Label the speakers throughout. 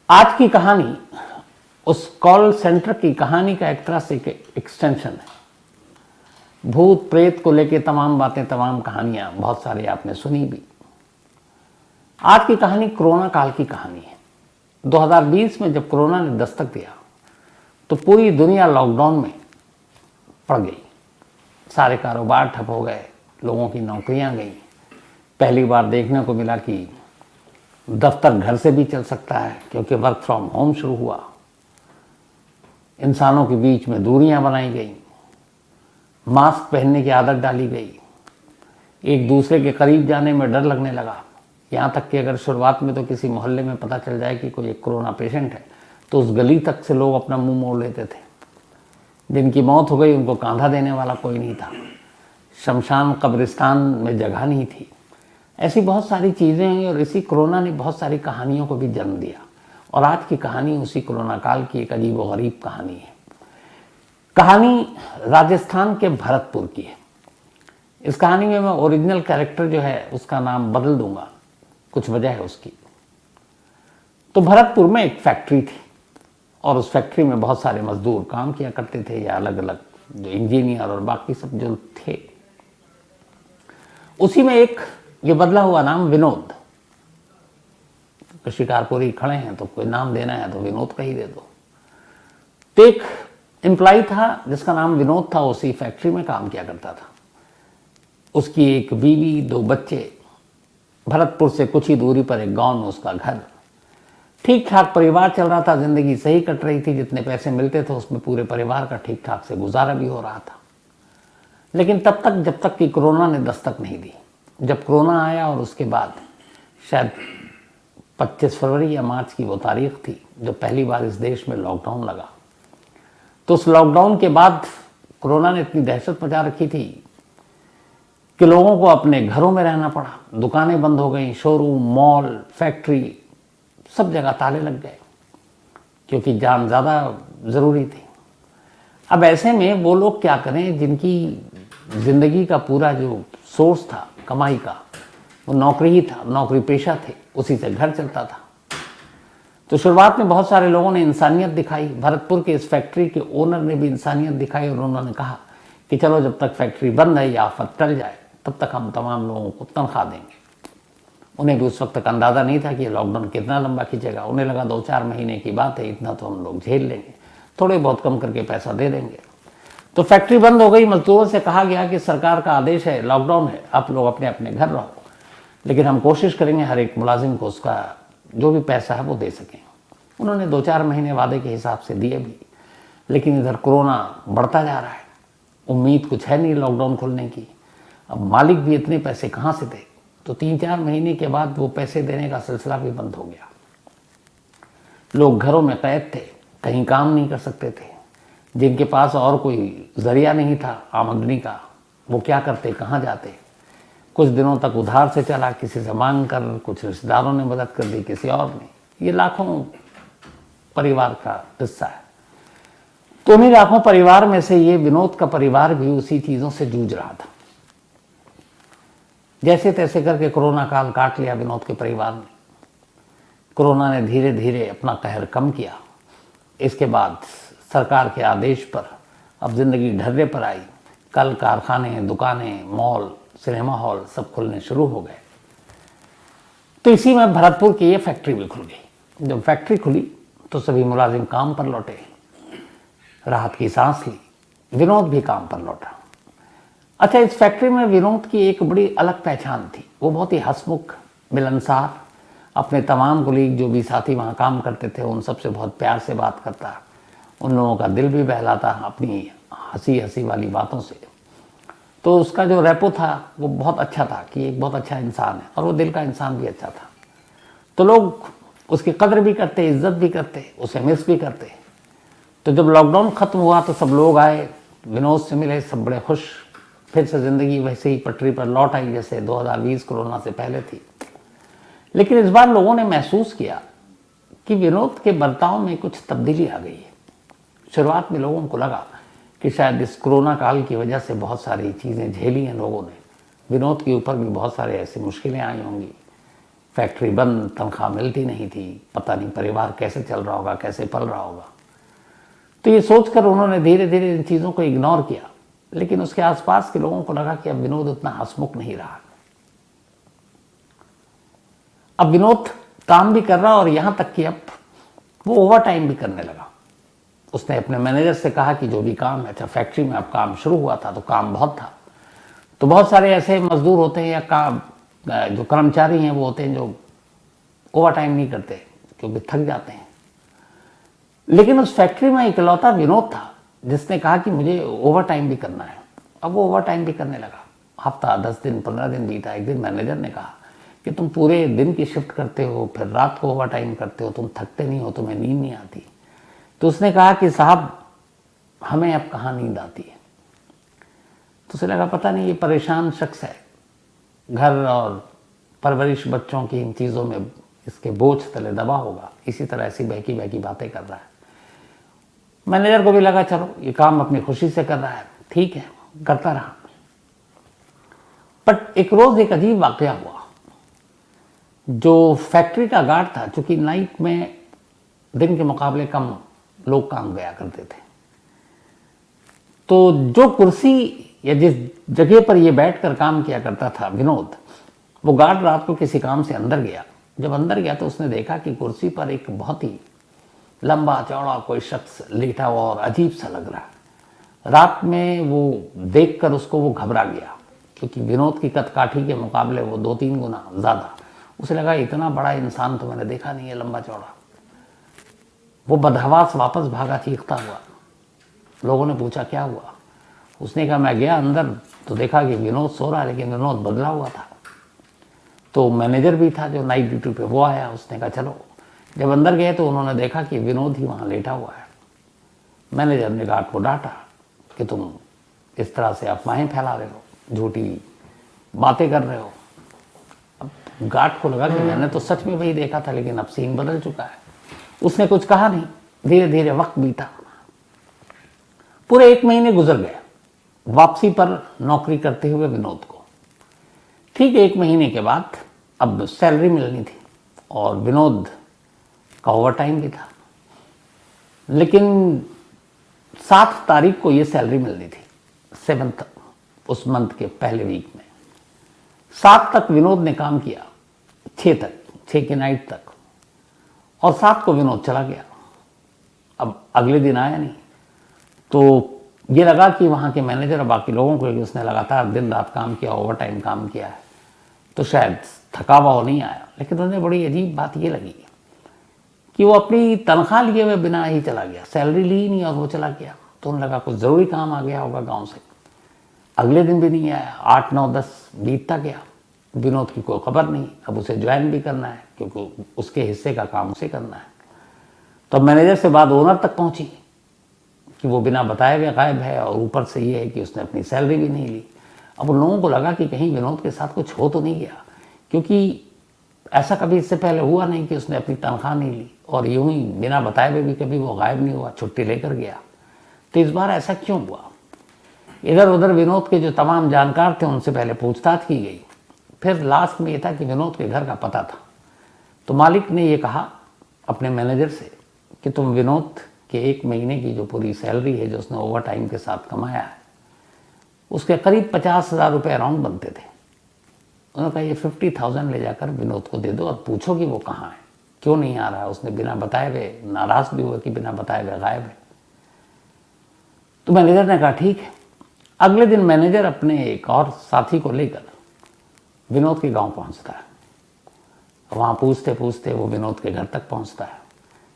Speaker 1: आज की कहानी उस कॉल सेंटर की कहानी का एक तरह से एक्सटेंशन है। भूत प्रेत को लेके तमाम बातें, तमाम कहानियां बहुत सारी आपने सुनी भी। आज की कहानी कोरोना काल की कहानी है। 2020 में जब कोरोना ने दस्तक दिया तो पूरी दुनिया लॉकडाउन में पड़ गई। सारे कारोबार ठप हो गए, लोगों की नौकरियां गई। पहली बार देखने को मिला कि दफ्तर घर से भी चल सकता है, क्योंकि वर्क फ्रॉम होम शुरू हुआ। इंसानों के बीच में दूरियां बनाई गई, मास्क पहनने की आदत डाली गई, एक दूसरे के करीब जाने में डर लगने लगा। यहाँ तक कि अगर शुरुआत में तो किसी मोहल्ले में पता चल जाए कि कोई एक कोरोना पेशेंट है तो उस गली तक से लोग अपना मुंह मोड़ लेते थे। जिनकी मौत हो गई उनको कांधा देने वाला कोई नहीं था, शमशान कब्रिस्तान में जगह नहीं थी। ऐसी बहुत सारी चीज़ें हैं और इसी कोरोना ने बहुत सारी कहानियों को भी जन्म दिया। और आज की कहानी उसी कोरोना काल की एक अजीब व गरीब कहानी है। कहानी राजस्थान के भरतपुर की है। इस कहानी में मैं ओरिजिनल कैरेक्टर जो है उसका नाम बदल दूंगा, कुछ वजह है उसकी। तो भरतपुर में एक फैक्ट्री थी और उस फैक्ट्री में बहुत सारे मजदूर काम किया करते थे, या अलग अलग जो इंजीनियर और बाकी सब जो थे। उसी में एक ये बदला हुआ नाम विनोद। शिकारपुरी खड़े हैं तो कोई नाम देना है तो विनोद का ही दे दो। तो एक एम्प्लॉय था जिसका नाम विनोद था, उसी फैक्ट्री में काम किया करता था। उसकी एक बीवी, 2 बच्चे। भरतपुर से कुछ ही दूरी पर एक गांव में उसका घर। ठीक ठाक परिवार चल रहा था, जिंदगी सही कट रही थी। जितने पैसे मिलते थे उसमें पूरे परिवार का ठीक ठाक से गुजारा भी हो रहा था। लेकिन तब तक जब तक कि कोरोना ने दस्तक नहीं दी। जब कोरोना आया और उसके बाद शायद 25 फरवरी या मार्च की वो तारीख थी जब पहली बार इस देश में लॉकडाउन लगा। तो उस लॉकडाउन के बाद कोरोना ने इतनी दहशत मचा रखी थी कि लोगों को अपने घरों में रहना पड़ा। दुकानें बंद हो गई, शोरूम, मॉल, फैक्ट्री, सब जगह ताले लग गए, क्योंकि जान ज़्यादा ज़रूरी थी। अब ऐसे में वो लोग क्या करें जिनकी ज़िंदगी का पूरा जो सोर्स था कमाई का वो नौकरी ही था, नौकरी पेशा थे, उसी से घर चलता था। तो शुरुआत में बहुत सारे लोगों ने इंसानियत दिखाई। भरतपुर के इस फैक्ट्री के ओनर ने भी इंसानियत दिखाई और उन्होंने कहा कि चलो जब तक फैक्ट्री बंद है या आफत टल जाए तब तक हम तमाम लोगों को तनख्वाह देंगे। उन्हें भी उस वक्त तक अंदाज़ा नहीं था कि ये लॉकडाउन कितना लंबा खींचेगा। उन्हें लगा 2-4 महीने की बात है, इतना तो हम लोग झेल लेंगे, थोड़े बहुत कम करके पैसा दे देंगे। तो फैक्ट्री बंद हो गई। मजदूरों से कहा गया कि सरकार का आदेश है, लॉकडाउन है, आप लोग अपने अपने घर रहो, लेकिन हम कोशिश करेंगे हर एक मुलाजिम को उसका जो भी पैसा है वो दे सकें। उन्होंने 2-4 महीने वादे के हिसाब से दिए भी, लेकिन इधर कोरोना बढ़ता जा रहा है। उम्मीद कुछ है नहीं लॉकडाउन खुलने की। अब मालिक भी इतने पैसे कहाँ से दे। तो 3-4 महीने के बाद वो पैसे देने का सिलसिला भी बंद हो गया। लोग घरों में कैद थे, कहीं काम नहीं कर सकते थे। जिनके पास और कोई जरिया नहीं था आमदनी का, वो क्या करते, कहाँ जाते। कुछ दिनों तक उधार से चला, किसी से मांग कर, कुछ रिश्तेदारों ने मदद कर दी, किसी और ने। ये लाखों परिवार का किस्सा है। तो उन्हीं लाखों परिवार में से ये विनोद का परिवार भी उसी चीज़ों से जूझ रहा था। जैसे तैसे करके कोरोना काल काट लिया विनोद के परिवार ने। कोरोना ने धीरे धीरे अपना कहर कम किया। इसके बाद सरकार के आदेश पर अब जिंदगी ढर्रे पर आई। कल कारखाने, दुकानें, मॉल, सिनेमा हॉल सब खुलने शुरू हो गए। तो इसी में भरतपुर की ये फैक्ट्री भी खुल गई। जब फैक्ट्री खुली तो सभी मुलाजिम काम पर लौटे, राहत की सांस ली। विनोद भी काम पर लौटा। अच्छा, इस फैक्ट्री में विनोद की एक बड़ी अलग पहचान थी। वो बहुत ही हंसमुख, मिलनसार, अपने तमाम कुलीग जो भी साथी वहाँ काम करते थे उन सबसे बहुत प्यार से बात करता, उन लोगों का दिल भी बहलाता अपनी हंसी हंसी वाली बातों से। तो उसका जो रेपो था वो बहुत अच्छा था कि एक बहुत अच्छा इंसान है, और वो दिल का इंसान भी अच्छा था। तो लोग उसकी कदर भी करते, इज्जत भी करते, उसे मिस भी करते। तो जब लॉकडाउन ख़त्म हुआ तो सब लोग आए, विनोद से मिले, सब बड़े खुश। फिर से ज़िंदगी वैसे ही पटरी पर लौट आई जैसे 2020 कोरोना से पहले थी। लेकिन इस बार लोगों ने महसूस किया कि विनोद के बर्ताव में कुछ तब्दीली आ गई है। शुरुआत में लोगों को लगा कि शायद इस कोरोना काल की वजह से बहुत सारी चीज़ें झेली हैं लोगों ने। विनोद के ऊपर भी बहुत सारे ऐसी मुश्किलें आई होंगी फैक्ट्री बंद, तनख्वाह मिलती नहीं थी, पता नहीं परिवार कैसे चल रहा होगा, कैसे पल रहा होगा। तो ये सोचकर उन्होंने धीरे धीरे इन चीज़ों को इग्नोर किया। लेकिन उसके आसपास के लोगों को लगा कि अब विनोद उतना हंसमुख नहीं रहा, अब विनोद काम भी कर रहा और यहां तक कि अब वो ओवर टाइम भी करने लगा। उसने अपने मैनेजर से कहा कि जो भी काम है, अच्छा फैक्ट्री में अब काम शुरू हुआ था तो काम बहुत था, तो बहुत सारे ऐसे मजदूर होते हैं या काम जो कर्मचारी हैं वो होते हैं जो ओवर टाइम नहीं करते क्योंकि थक जाते हैं। लेकिन उस फैक्ट्री में इकलौता विनोद था जिसने कहा कि मुझे ओवर टाइम भी करना है। अब वो ओवर टाइम भी करने लगा। हफ्ता 10 दिन 15 दिन बीता। एक दिन मैनेजर ने कहा कि तुम पूरे दिन की शिफ्ट करते हो, फिर रात को ओवर टाइम करते हो, तुम थकते नहीं हो, तुम्हें नींद नहीं आती। तो उसने कहा कि साहब हमें अब कहाँ नींद आती है। तो उसे लगा पता नहीं ये परेशान शख्स है, घर और परवरिश बच्चों की इन चीज़ों में इसके बोझ तले दबा होगा, इसी तरह ऐसी बहकी बहकी बातें कर रहा है। मैनेजर को भी लगा चलो ये काम अपनी खुशी से कर रहा है, ठीक है, करता रहा। बट एक रोज एक अजीब वाकया हुआ। जो फैक्ट्री का गार्ड था, चूंकि नाइट में दिन के मुकाबले कम लोग काम गया करते थे, तो जो कुर्सी या जिस जगह पर ये बैठकर काम किया करता था विनोद, वो गार्ड रात को किसी काम से अंदर गया। जब अंदर गया तो उसने देखा कि कुर्सी पर एक बहुत ही लंबा चौड़ा कोई शख्स लेटा हुआ और अजीब सा लग रहा है। रात में वो देखकर उसको वो घबरा गया, क्योंकि विनोद की कदकाठी के मुकाबले वो 2-3 गुना ज़्यादा। उसे लगा इतना बड़ा इंसान तो मैंने देखा नहीं है, लंबा चौड़ा। वो बदहवास वापस भागा चीखता हुआ। लोगों ने पूछा क्या हुआ। उसने कहा मैं गया अंदर तो देखा कि विनोद सो रहा है, लेकिन विनोद बदला हुआ था। तो मैनेजर भी था जो नाइट ड्यूटी पे, वो आया। उसने कहा चलो। जब अंदर गए तो उन्होंने देखा कि विनोद ही वहाँ लेटा हुआ है। मैनेजर ने गार्ड को डांटा कि तुम इस तरह से अफवाहें फैला रहे हो, झूठी बातें कर रहे हो। अब गार्ड को लगा कि मैंने तो सच में वही देखा था, लेकिन अब सीन बदल चुका है। उसने कुछ कहा नहीं। धीरे धीरे वक्त बीता। पूरे 1 महीने गुजर गए वापसी पर नौकरी करते हुए विनोद को। ठीक 1 महीने के बाद अब सैलरी मिलनी थी और विनोद का ओवर टाइम भी था। लेकिन 7 तारीख को ये सैलरी मिलनी थी, 7th उस मंथ के पहले वीक में। 7 तक विनोद ने काम किया, 6 की नाइट तक, और 7 को विनोद चला गया। अब अगले दिन आया नहीं। तो ये लगा कि वहाँ के मैनेजर और बाकी लोगों को कि उसने लगातार दिन रात काम किया, ओवर टाइम काम किया है, तो शायद थका हुआ नहीं आया। लेकिन उन्हें बड़ी अजीब बात ये लगी कि वो अपनी तनख्वाह लिए हुए बिना ही चला गया, सैलरी ली ही नहीं और वो चला गया। तो उन्हें लगा कुछ ज़रूरी काम आ गया होगा गांव से। अगले दिन भी नहीं आया। 8, 9, 10 बीतता गया। विनोद की कोई खबर नहीं। अब उसे ज्वाइन भी करना है क्योंकि उसके हिस्से का काम उसे करना है। तो मैनेजर से बात ओनर तक पहुंची कि वो बिना बताए हुए गायब है, और ऊपर से ये है कि उसने अपनी सैलरी भी नहीं ली। अब उन लोगों को लगा कि कहीं विनोद के साथ कुछ हो तो नहीं गया, क्योंकि ऐसा कभी इससे पहले हुआ नहीं कि उसने अपनी तनख्वाह नहीं ली और यूं ही बिना बताए हुए भी कभी वो गायब नहीं हुआ, छुट्टी लेकर गया। तो इस बार ऐसा क्यों हुआ। इधर उधर विनोद के जो तमाम जानकार थे उनसे पहले पूछताछ की गई। फिर लास्ट में ये था कि विनोद के घर का पता था। तो मालिक ने ये कहा अपने मैनेजर से कि तुम विनोद के 1 महीने की जो पूरी सैलरी है जो उसने ओवर टाइम के साथ कमाया है, उसके करीब 50,000 रुपये अराउंड बनते थे। उन्होंने कहा ये 50,000 ले जाकर विनोद को दे दो और पूछो कि वो कहाँ है, क्यों नहीं आ रहा है। उसने बिना बताए हुए नाराज़ भी हुआ कि बिना बताए हुए गायब है। तो मैनेजर ने कहा ठीक है। अगले दिन मैनेजर अपने एक और साथी को लेकर विनोद के गांव पहुंचता है। वहाँ पूछते पूछते वो विनोद के घर तक पहुंचता है।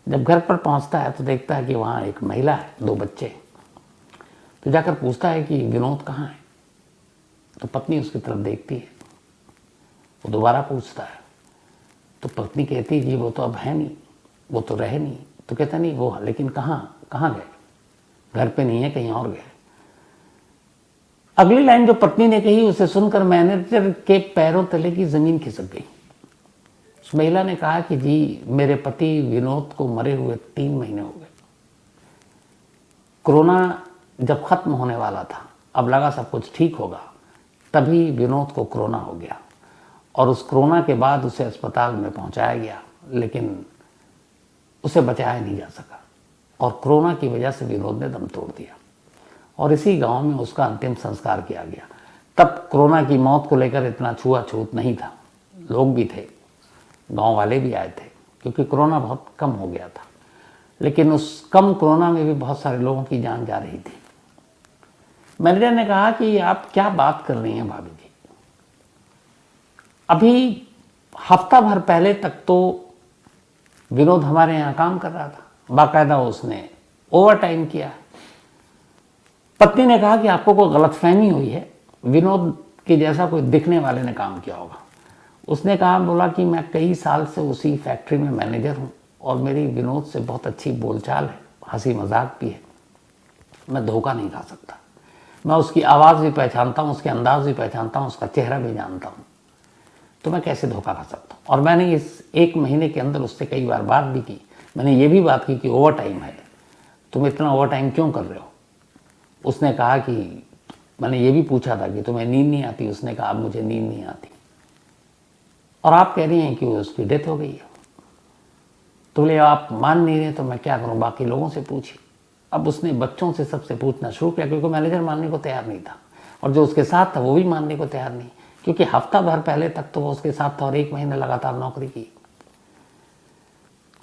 Speaker 1: जब घर पर पहुंचता है तो देखता है कि वहाँ एक महिला है, 2 बच्चे। तो जाकर पूछता है कि विनोद कहाँ है। तो पत्नी उसकी तरफ देखती है। वो दोबारा पूछता है तो पत्नी कहती है जी वो तो अब है नहीं, वो तो रहे नहीं। तो कहता नहीं वो, लेकिन कहाँ गए, घर पे नहीं है, कहीं और गए। अगली लाइन जो पत्नी ने कही उसे सुनकर मैनेजर के पैरों तले की जमीन खिसक गई। उस महिला ने कहा कि जी मेरे पति विनोद को मरे हुए 3 महीने हो गए। कोरोना जब खत्म होने वाला था, अब लगा सब कुछ ठीक होगा, तभी विनोद को कोरोना हो गया और उस कोरोना के बाद उसे अस्पताल में पहुंचाया गया, लेकिन उसे बचाया नहीं जा सका और कोरोना की वजह से विनोद ने दम तोड़ दिया और इसी गांव में उसका अंतिम संस्कार किया गया। तब कोरोना की मौत को लेकर इतना छुआछूत नहीं था, लोग भी थे, गांव वाले भी आए थे, क्योंकि कोरोना बहुत कम हो गया था। लेकिन उस कम कोरोना में भी बहुत सारे लोगों की जान जा रही थी। मैनेजर ने कहा कि आप क्या बात कर रही हैं भाभी जी, अभी हफ्ता भर पहले तक तो विनोद हमारे यहाँ काम कर रहा था, बाकायदा उसने ओवर टाइम किया। पत्नी ने कहा कि आपको कोई गलतफहमी हुई है, विनोद के जैसा कोई दिखने वाले ने काम किया होगा। उसने कहा, बोला कि मैं कई साल से उसी फैक्ट्री में मैनेजर हूँ और मेरी विनोद से बहुत अच्छी बोलचाल है, हंसी मजाक भी है, मैं धोखा नहीं खा सकता। मैं उसकी आवाज़ भी पहचानता हूँ, उसके अंदाज भी पहचानता हूँ, उसका चेहरा भी जानता हूँ, तो मैं कैसे धोखा खा सकता हूँ। और मैंने इस 1 महीने के अंदर उससे कई बार बात भी की। मैंने ये भी बात की कि ओवर टाइम है, तुम इतना ओवर टाइम क्यों कर रहे हो। उसने कहा कि मैंने ये भी पूछा था कि तुम्हें नींद नहीं आती। उसने कहा अब मुझे नींद नहीं आती। और आप कह रही हैं कि उसकी डेथ हो गई है। तो बोले आप मान नहीं रहे तो मैं क्या करूं, बाकी लोगों से पूछिए। अब उसने बच्चों से सबसे पूछना शुरू किया, क्योंकि मैनेजर मानने को तैयार नहीं था और जो उसके साथ था वो भी मानने को तैयार नहीं, क्योंकि हफ्ता भर पहले तक तो वो उसके साथ था और 1 महीने लगातार नौकरी की।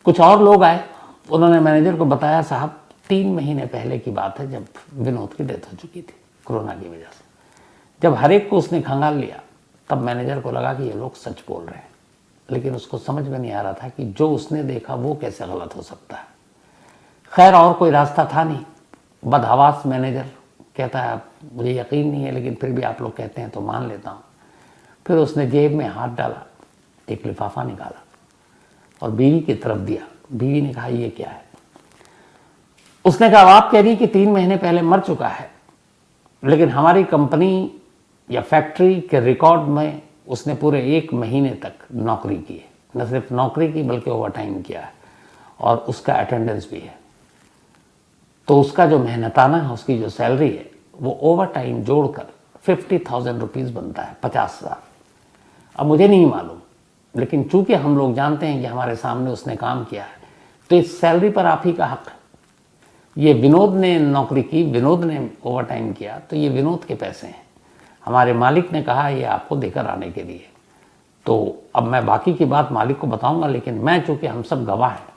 Speaker 1: कुछ और लोग आए, उन्होंने मैनेजर को बताया, साहब 3 महीने पहले की बात है जब विनोद की डेथ हो चुकी थी कोरोना की वजह से। जब हर एक को उसने खंगाल लिया तब मैनेजर को लगा कि ये लोग सच बोल रहे हैं, लेकिन उसको समझ में नहीं आ रहा था कि जो उसने देखा वो कैसे गलत हो सकता है। खैर और कोई रास्ता था नहीं। बदहवास मैनेजर कहता है मुझे यकीन नहीं है, लेकिन फिर भी आप लोग कहते हैं तो मान लेता हूँ। फिर उसने जेब में हाथ डाला, एक लिफाफा निकाला और बीवी की तरफ दिया। बीवी ने कहा ये क्या है। उसने कहा आप कह रही कि 3 महीने पहले मर चुका है, लेकिन हमारी कंपनी या फैक्ट्री के रिकॉर्ड में उसने पूरे 1 महीने तक नौकरी की है। न सिर्फ नौकरी की बल्कि ओवर टाइम किया है और उसका अटेंडेंस भी है। तो उसका जो मेहनताना है, उसकी जो सैलरी है, वो ओवर टाइम जोड़कर 50,000 रुपीज़ बनता है, 50,000। अब मुझे नहीं मालूम, लेकिन चूंकि हम लोग जानते हैं कि हमारे सामने उसने काम किया है, तो इस सैलरी पर आप ही का हक है। ये विनोद ने नौकरी की, विनोद ने ओवर टाइम किया, तो ये विनोद के पैसे हैं। हमारे मालिक ने कहा ये आपको देकर आने के लिए। तो अब मैं बाकी की बात मालिक को बताऊंगा, लेकिन मैं चूंकि हम सब गवाह हैं,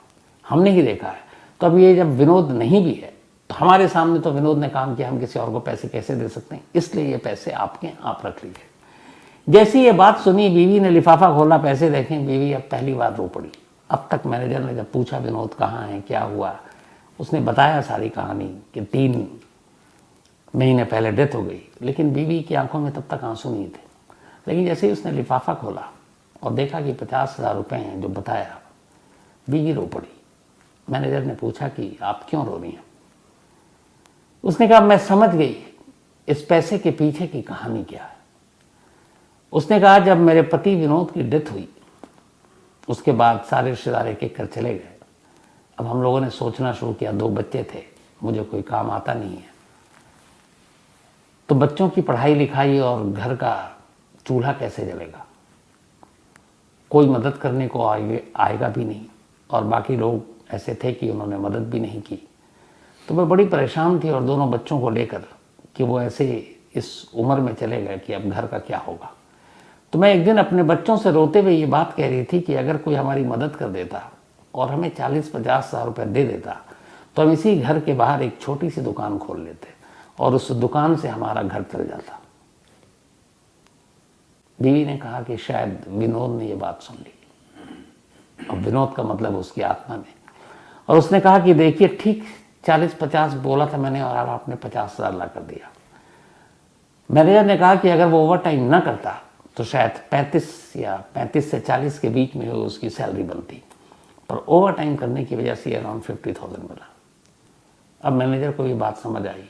Speaker 1: हमने ही देखा है, तो अब ये जब विनोद नहीं भी है तो हमारे सामने तो विनोद ने काम किया, हम किसी और को पैसे कैसे दे सकते हैं, इसलिए ये पैसे आपके, आप रख लीजिए। जैसी ये बात सुनी, बीवी ने लिफाफा खोला, पैसे देखे, बीवी अब पहली बार रो पड़ी। अब तक मैनेजर ने जब पूछा विनोद कहाँ है, क्या हुआ, उसने बताया सारी कहानी कि 3 महीने पहले डेथ हो गई, लेकिन बीवी की आंखों में तब तक आंसू नहीं थे। लेकिन जैसे ही उसने लिफाफा खोला और देखा कि 50,000 रुपये हैं जो बताया, बीवी रो पड़ी। मैनेजर ने पूछा कि आप क्यों रो रही हैं। उसने कहा मैं समझ गई इस पैसे के पीछे की कहानी क्या है। उसने कहा जब मेरे पति विनोद की डेथ हुई, उसके बाद सारे रिश्तेदार एक कर चले गए। अब हम लोगों ने सोचना शुरू किया, 2 बच्चे थे, मुझे कोई काम आता नहीं है, तो बच्चों की पढ़ाई लिखाई और घर का चूल्हा कैसे जलेगा, कोई मदद करने को आएगा भी नहीं। और बाकी लोग ऐसे थे कि उन्होंने मदद भी नहीं की। तो मैं बड़ी परेशान थी और दोनों बच्चों को लेकर कि वो ऐसे इस उम्र में चले गए कि अब घर का क्या होगा। तो मैं एक दिन अपने बच्चों से रोते हुए ये बात कह रही थी कि अगर कोई हमारी मदद कर देता और हमें 40-50,000 रुपये दे देता, तो हम इसी घर के बाहर एक छोटी सी दुकान खोल लेते और उस दुकान से हमारा घर चल जाता। बीवी ने कहा कि शायद विनोद ने ये बात सुन ली, और विनोद का मतलब उसकी आत्मा में। और उसने कहा कि देखिए ठीक 40-50 बोला था मैंने और आपने 50,000 ला कर दिया। मैनेजर ने कहा कि अगर वो ओवर टाइम ना करता तो शायद 35 से 40 के बीच में उसकी सैलरी बनती, पर ओवर टाइम करने की वजह से अराउंड 50,000 मिला। अब मैनेजर को ये बात समझ आई,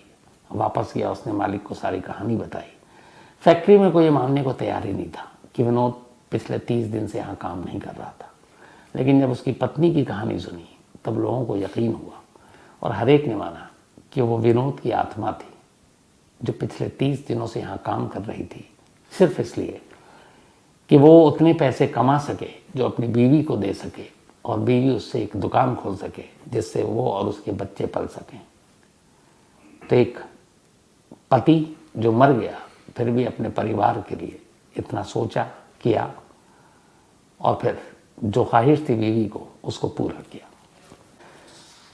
Speaker 1: वापस गया, उसने मालिक को सारी कहानी बताई। फैक्ट्री में कोई मानने को तैयार ही नहीं था कि विनोद पिछले 30 दिन से यहाँ काम नहीं कर रहा था। लेकिन जब उसकी पत्नी की कहानी सुनी तब लोगों को यकीन हुआ और हर एक ने माना कि वो विनोद की आत्मा थी जो पिछले 30 दिनों से यहाँ काम कर रही थी, सिर्फ इसलिए कि वो उतने पैसे कमा सके जो अपनी बीवी को दे सके और बीवी उससे एक दुकान खोल सके जिससे वो और उसके बच्चे पल सकें। तो एक पति जो मर गया फिर भी अपने परिवार के लिए इतना सोचा किया और फिर जो ख्वाहिश थी बीवी को उसको पूरा किया।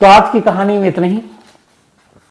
Speaker 1: तो आज की कहानी में इतना ही।